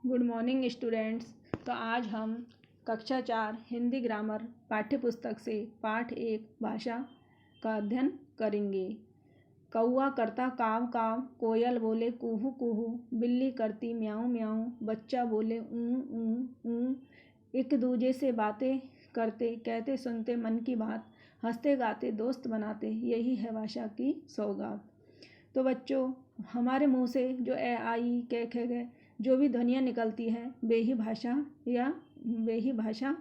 Good morning students. तो आज हम कक्षा 4 हिंदी ग्रामर पाठ्य पुस्तक से पाठ 1 भाषा का अध्ययन करेंगे। कौआ करता काव काव, कोयल बोले कुहू कुहू, बिल्ली करती म्याऊं म्याऊं, बच्चा बोले ऊं ऊं ऊं। एक दूजे से बातें करते कहते सुनते मन की बात, हंसते गाते दोस्त बनाते, यही है भाषा की सौगात। तो बच्चों, हमारे मुंह से जो ए आई कै खे गे जो भी ध्वनियाँ निकलती हैं वे ही भाषा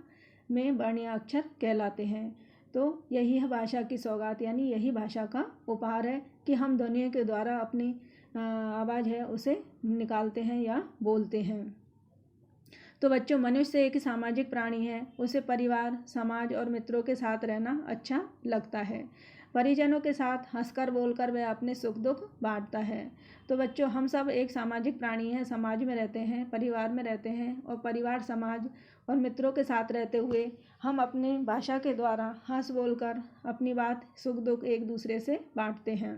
में वर्णीय अक्षर कहलाते हैं। तो यही है भाषा की सौगात, यानी यही भाषा का उपहार है कि हम ध्वनियों के द्वारा अपनी आवाज़ है उसे निकालते हैं या बोलते हैं। तो बच्चों, मनुष्य एक सामाजिक प्राणी है। उसे परिवार, समाज और मित्रों के साथ रहना अच्छा लगता है। परिजनों के साथ हंसकर बोलकर वह अपने सुख दुख बांटता है। तो बच्चों, हम सब एक सामाजिक प्राणी हैं, समाज में रहते हैं, परिवार में रहते हैं और परिवार, समाज और मित्रों के साथ रहते हुए हम अपनी भाषा के द्वारा हंस बोलकर अपनी बात, सुख दुख एक दूसरे से बांटते हैं।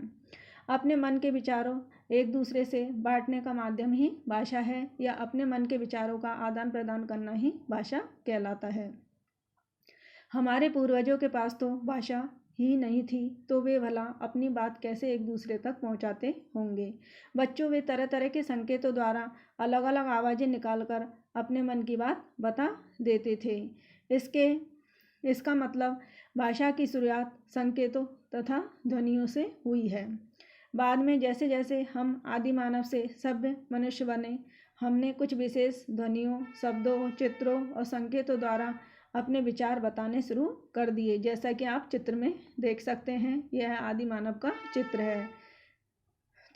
अपने मन के विचारों एक दूसरे से बांटने का माध्यम ही भाषा है, या अपने मन के विचारों का आदान प्रदान करना ही भाषा कहलाता है। हमारे पूर्वजों के पास तो भाषा ही नहीं थी, तो वे भला अपनी बात कैसे एक दूसरे तक पहुंचाते होंगे। बच्चों, वे तरह तरह के संकेतों द्वारा अलग अलग आवाज़ें निकालकर अपने मन की बात बता देते थे। इसका मतलब भाषा की शुरुआत संकेतों तथा ध्वनियों से हुई है। बाद में जैसे जैसे हम आदि मानव से सभ्य मनुष्य बने, हमने कुछ विशेष ध्वनियों, शब्दों, चित्रों और संकेतों द्वारा अपने विचार बताने शुरू कर दिए। जैसा कि आप चित्र में देख सकते हैं, यह आदि मानव का चित्र है।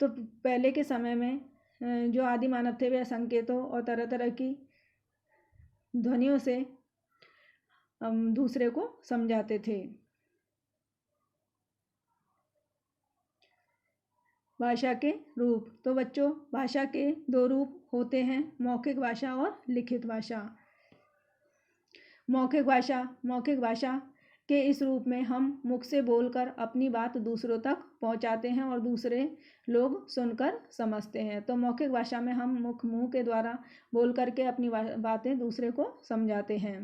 तो पहले के समय में जो आदि मानव थे वे संकेतों और तरह तरह की ध्वनियों से दूसरे को समझाते थे। भाषा के रूप। तो बच्चों, भाषा के 2 रूप होते हैं, मौखिक भाषा और लिखित भाषा। मौखिक भाषा के इस रूप में हम मुख से बोलकर अपनी बात दूसरों तक पहुंचाते हैं और दूसरे लोग सुनकर समझते हैं। तो मौखिक भाषा में हम मुंह के द्वारा बोल करके अपनी बातें दूसरे को समझाते हैं।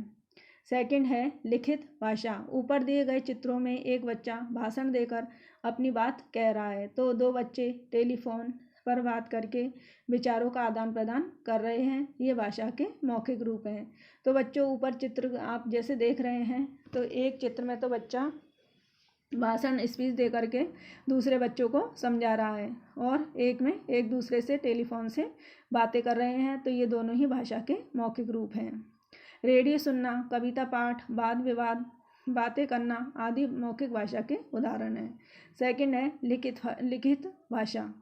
सेकंड है लिखित भाषा। ऊपर दिए गए चित्रों में एक बच्चा भाषण देकर अपनी बात कह रहा है, तो 2 बच्चे टेलीफोन पर बात करके विचारों का आदान प्रदान कर रहे हैं। ये भाषा के मौखिक रूप हैं। तो बच्चों, ऊपर चित्र आप जैसे देख रहे हैं, तो एक चित्र में तो बच्चा भाषण स्पीच दे करके दूसरे बच्चों को समझा रहा है और एक में एक दूसरे से टेलीफोन से बातें कर रहे हैं। तो ये दोनों ही भाषा के मौखिक रूप हैं। रेडियो सुनना, कविता पाठ, वाद विवाद, बातें करना आदि मौखिक भाषा के उदाहरण हैं। सेकंड है लिखित भाषा।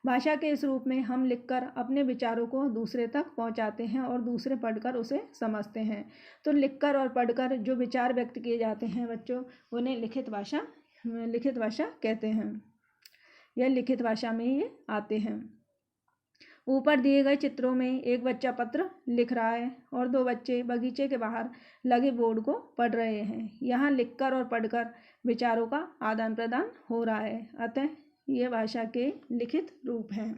भाषा के इस रूप में हम लिखकर अपने विचारों को दूसरे तक पहुंचाते हैं और दूसरे पढ़कर उसे समझते हैं। तो लिखकर और पढ़कर जो विचार व्यक्त किए जाते हैं बच्चों, उन्हें लिखित भाषा कहते हैं। यह लिखित भाषा में ये आते हैं। ऊपर दिए गए चित्रों में एक बच्चा पत्र लिख रहा है और 2 बच्चे बगीचे के बाहर लगे बोर्ड को पढ़ रहे हैं। यहाँ लिखकर और पढ़कर विचारों का आदान प्रदान हो रहा है, अतः ये भाषा के लिखित रूप हैं।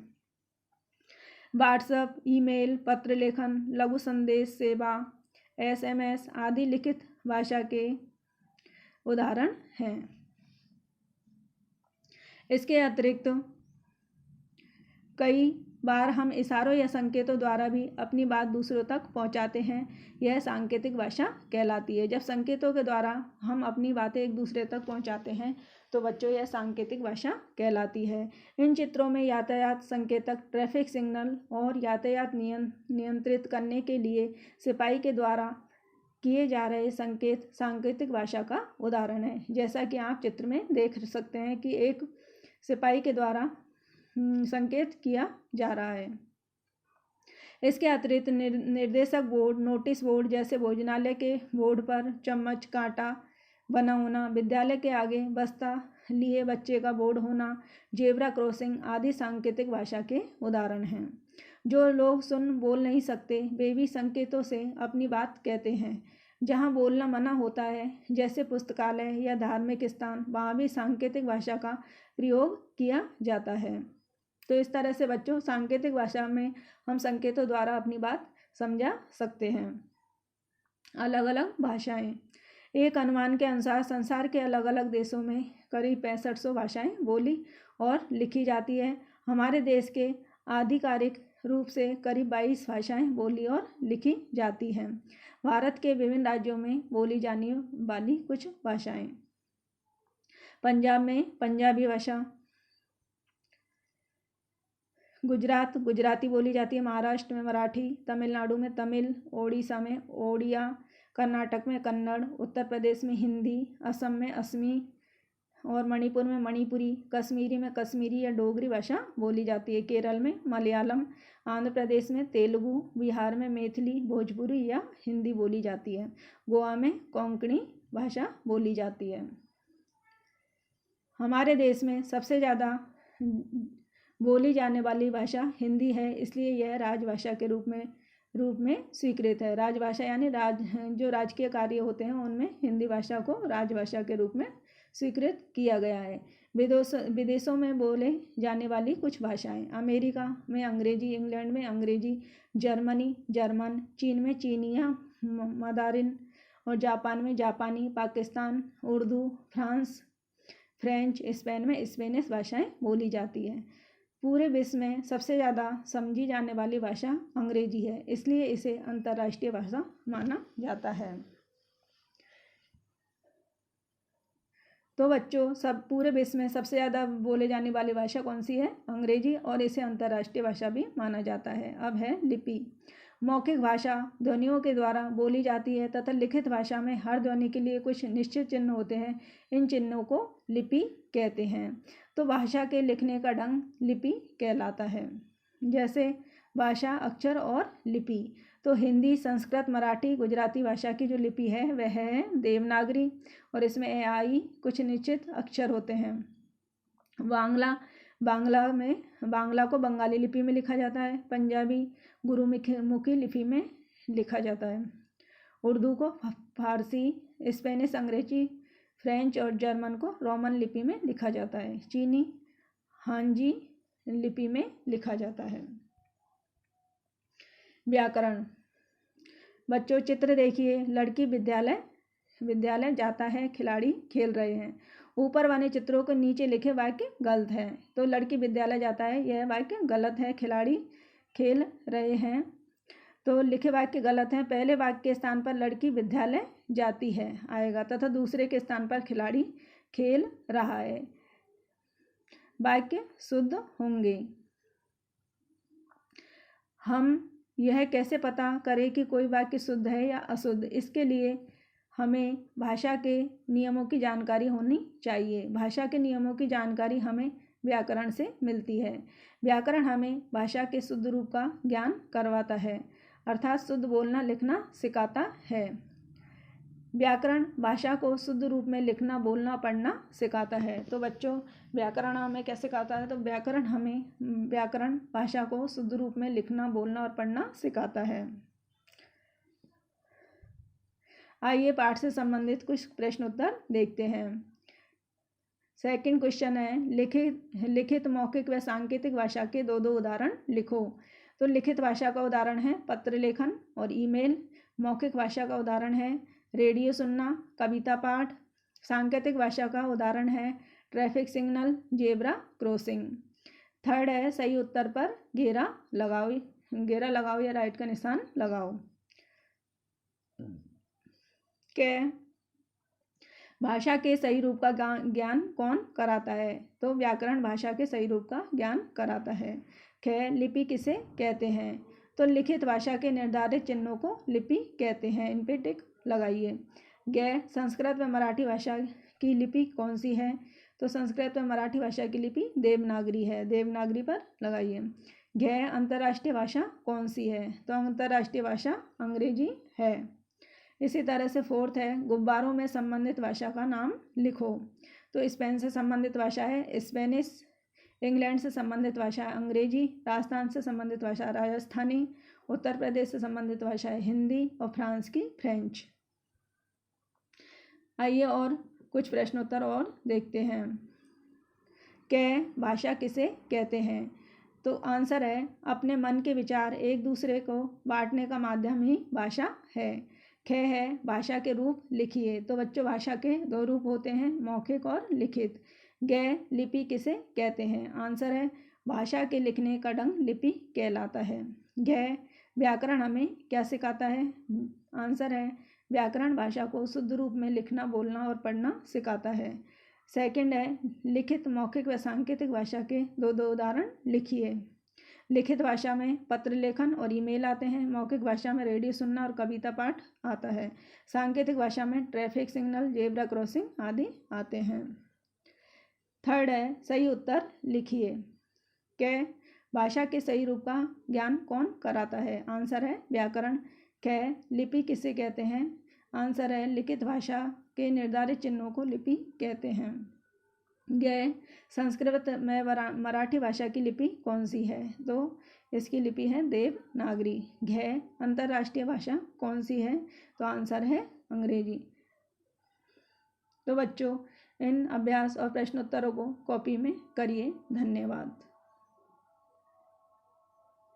व्हाट्सएप, ईमेल, पत्र लेखन, लघु संदेश सेवा, SMS आदि लिखित भाषा के उदाहरण हैं। इसके अतिरिक्त कई बार हम इशारों या संकेतों द्वारा भी अपनी बात दूसरों तक पहुंचाते हैं। यह सांकेतिक भाषा कहलाती है। जब संकेतों के द्वारा हम अपनी बातें एक दूसरे तक पहुंचाते हैं तो बच्चों, यह सांकेतिक भाषा कहलाती है। इन चित्रों में यातायात संकेतक, ट्रैफिक सिग्नल और यातायात नियंत्रित करने के लिए सिपाही के द्वारा किए जा रहे संकेत सांकेतिक भाषा का उदाहरण है। जैसा कि आप चित्र में देख सकते हैं कि एक सिपाही के द्वारा संकेत किया जा रहा है। इसके अतिरिक्त निर्देशक बोर्ड, नोटिस बोर्ड जैसे भोजनालय के बोर्ड पर चम्मच कांटा बना होना, विद्यालय के आगे बस्ता लिए बच्चे का बोर्ड होना, जेब्रा क्रॉसिंग आदि सांकेतिक भाषा के उदाहरण हैं। जो लोग सुन बोल नहीं सकते वे भी संकेतों से अपनी बात कहते हैं। जहाँ बोलना मना होता है, जैसे पुस्तकालय या धार्मिक स्थान, वहाँ भी सांकेतिक भाषा का प्रयोग किया जाता है। तो इस तरह से बच्चों, सांकेतिक भाषा में हम संकेतों द्वारा अपनी बात समझा सकते हैं। अलग अलग भाषाएं। एक अनुमान के अनुसार संसार के अलग अलग देशों में करीब 6500 भाषाएं बोली और लिखी जाती है। हमारे देश के आधिकारिक रूप से करीब 22 भाषाएं बोली और लिखी जाती हैं। भारत के विभिन्न राज्यों में बोली जाने वाली कुछ भाषाएं। पंजाब में पंजाबी भाषा, गुजराती बोली जाती है। महाराष्ट्र में मराठी, तमिलनाडु में तमिल, ओडिशा में ओडिया, कर्नाटक में कन्नड़, उत्तर प्रदेश में हिंदी, असम में असमी और मणिपुर में मणिपुरी, कश्मीरी में कश्मीरी या डोगरी भाषा बोली जाती है। केरल में मलयालम, आंध्र प्रदेश में तेलुगु, बिहार में मैथिली, भोजपुरी या हिंदी बोली जाती है। गोवा में कोंकणी भाषा बोली जाती है। हमारे देश में सबसे ज़्यादा बोली जाने वाली भाषा हिंदी है, इसलिए यह राजभाषा के रूप में स्वीकृत है। राजभाषा यानी जो राजकीय कार्य होते हैं उनमें हिंदी भाषा को राजभाषा के रूप में स्वीकृत किया गया है। विदेशों में बोले जाने वाली कुछ भाषाएं। अमेरिका में अंग्रेजी, इंग्लैंड में अंग्रेजी, जर्मनी जर्मन, चीन में चीनिया मंदारिन और जापान में जापानी, Pakistan Urdu, France French, Spain में स्पेनिश भाषाएं बोली जाती हैं। पूरे विश्व में सबसे ज़्यादा समझी जाने वाली भाषा अंग्रेजी है, इसलिए इसे अंतर्राष्ट्रीय भाषा माना जाता है। तो बच्चों, पूरे विश्व में सबसे ज़्यादा बोले जाने वाली भाषा कौन सी है? अंग्रेजी, और इसे अंतर्राष्ट्रीय भाषा भी माना जाता है। अब है लिपि। मौखिक भाषा ध्वनियों के द्वारा बोली जाती है तथा लिखित भाषा में हर ध्वनि के लिए कुछ निश्चित चिन्ह होते हैं। इन चिन्हों को लिपि कहते हैं। तो भाषा के लिखने का ढंग लिपि कहलाता है। जैसे भाषा, अक्षर और लिपि। तो हिंदी, संस्कृत, मराठी, गुजराती भाषा की जो लिपि है वह है देवनागरी, और इसमें ए आई कुछ निश्चित अक्षर होते हैं। बांग्ला को बंगाली लिपि में लिखा जाता है। पंजाबी गुरुमुखी लिपि में लिखा जाता है। उर्दू को फारसी, स्पेनिश, अंग्रेजी, फ्रेंच और जर्मन को रोमन लिपि में लिखा जाता है। चीनी हांजी लिपि में लिखा जाता है। व्याकरण। बच्चों, चित्र देखिए। लड़की विद्यालय जाता है, खिलाड़ी खेल रहे हैं। ऊपर वाले चित्रों को नीचे लिखे वाक्य गलत है। तो लड़की विद्यालय जाता है, यह वाक्य गलत है। खिलाड़ी खेल रहे हैं, तो लिखे वाक्य गलत है। पहले वाक्य के स्थान पर लड़की विद्यालय जाती है आएगा, तथा दूसरे के स्थान पर खिलाड़ी खेल रहा है। वाक्य शुद्ध होंगे। हम यह कैसे पता करें कि कोई वाक्य शुद्ध है या अशुद्ध? इसके लिए हमें भाषा के नियमों की जानकारी होनी चाहिए। भाषा के नियमों की जानकारी हमें व्याकरण से मिलती है। व्याकरण हमें भाषा के शुद्ध रूप का ज्ञान करवाता है, अर्थात शुद्ध बोलना लिखना सिखाता है। व्याकरण भाषा को शुद्ध रूप में लिखना, बोलना, पढ़ना सिखाता है। तो बच्चों, व्याकरण हमें क्या सिखाता है? तो व्याकरण भाषा को शुद्ध रूप में लिखना, बोलना और पढ़ना सिखाता है। आइए पाठ से संबंधित कुछ प्रश्न उत्तर देखते हैं। सेकंड क्वेश्चन है, लिखित मौखिक व सांकेतिक भाषा के दो उदाहरण लिखो। तो लिखित भाषा का उदाहरण है पत्र लेखन और ईमेल। मौखिक भाषा का उदाहरण है रेडियो सुनना, कविता पाठ। सांकेतिक भाषा का उदाहरण है traffic signal, zebra crossing. Third है, सही उत्तर पर घेरा लगाओ या राइट का निशान लगाओ। भाषा के सही रूप का ज्ञान कौन कराता है? तो व्याकरण भाषा के सही रूप का ज्ञान कराता है। लिपि किसे कहते हैं? तो लिखित भाषा के निर्धारित चिन्हों को लिपि कहते हैं। इन पे टिक लगाइए। संस्कृत व मराठी भाषा की लिपि कौन सी है? तो संस्कृत व मराठी भाषा की लिपि देवनागरी है, देवनागरी पर लगाइए। अंतर्राष्ट्रीय भाषा कौन सी है? तो अंतर्राष्ट्रीय भाषा अंग्रेजी है। इसी तरह से फोर्थ है, गुब्बारों में संबंधित भाषा का नाम लिखो। तो स्पेन से संबंधित भाषा है स्पेनिश, इंग्लैंड से संबंधित भाषा है अंग्रेजी, राजस्थान से संबंधित भाषा राजस्थानी, उत्तर प्रदेश से संबंधित भाषा है हिंदी और फ्रांस की फ्रेंच। आइए और कुछ प्रश्नोत्तर और देखते हैं। भाषा किसे कहते हैं? तो आंसर है अपने मन के विचार एक दूसरे को बांटने का माध्यम ही भाषा है। ख है भाषा के रूप लिखिए। तो बच्चों भाषा के दो रूप होते हैं, मौखिक और लिखित। ग लिपि किसे कहते हैं? आंसर है भाषा के लिखने का ढंग लिपि कहलाता है। घ व्याकरण हमें क्या सिखाता है? आंसर है व्याकरण भाषा को शुद्ध रूप में लिखना, बोलना और पढ़ना सिखाता है। सेकंड है लिखित, मौखिक व सांकेतिक भाषा के दो उदाहरण लिखिए। लिखित भाषा में पत्र लेखन और ईमेल आते हैं। मौखिक भाषा में रेडियो सुनना और कविता पाठ आता है। सांकेतिक भाषा में ट्रैफिक सिग्नल, जेब्रा क्रॉसिंग आदि आते हैं। थर्ड है सही उत्तर लिखिए। क भाषा के सही रूप का ज्ञान कौन कराता है? आंसर है व्याकरण। क लिपि किसे कहते हैं? आंसर है लिखित भाषा के निर्धारित चिन्हों को लिपि कहते हैं। ग संस्कृत में मराठी भाषा की लिपि कौन सी है? तो इसकी लिपि है देवनागरी। घ अंतर्राष्ट्रीय भाषा कौन सी है? तो आंसर है अंग्रेजी। तो बच्चों इन अभ्यास और प्रश्नोत्तरों को कॉपी में करिए। धन्यवाद।